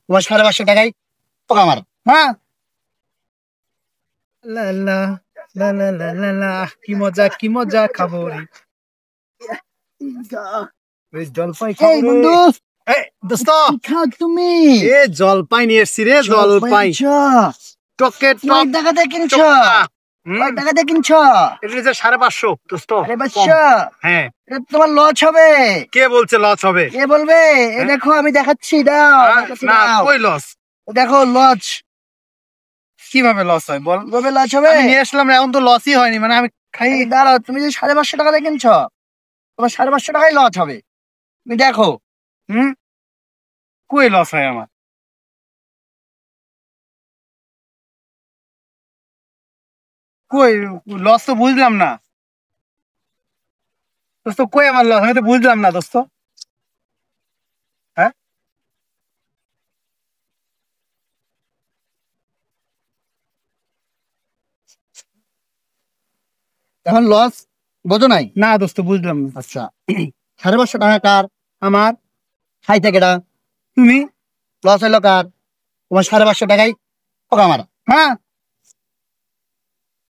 তোমার 550 টাকায় পোকা মারা। হ্যাঁ, লা লা লা লা লা লা লা, কি মজা কি মজা খাবো রে। বেশ জলপাই এই খাবো রে। বন্ধু, এই দোস্ত, কি খাও তুমি? এ জলপাই নিয়ে এসছি রে, জলপাই জলপাই আনছো? টকে কয় টক টাকাতে কিনছো? চোখা। কয় টাকাতে কিনছো? এটা নিচে 550 দোস্ত। আরে কম। বাচ্চা, হ্যাঁ, এটা তো তোমার লস হবে। কে বলছে লস হবে? কে বলবে? এই হ্যাঁ? দেখো আমি দেখাচ্ছি, দাও দেখাচ্ছি, না, দাও কই লস? দেখো লস। কিভাবে লস হয় বল? কবে লস হবে? আমি নিয়ে আসলাম, এখন তো লসই হয়নি, মানে আমি খাই। আরে দাঁড়াও, তুমি যে 550 টাকাতে কিনছো, তোমার 550 টাকায় লস হবে। তুমি দেখো। হুম, কই লস হয় আমার? কই লস তো বুঝলাম না দোস্ত, কই আমার লস? আমি তো বুঝলাম না দোস্ত। হ্যাঁ, এখন লস বোঝো নাই? না দোস্ত, বুঝলাম না। আচ্ছা, 550 টাকা কার? আমার। খাই থেকে তুমি। লস হইলো কার? তোমার 550 টাকায় পোকা মারা। হ্যাঁ,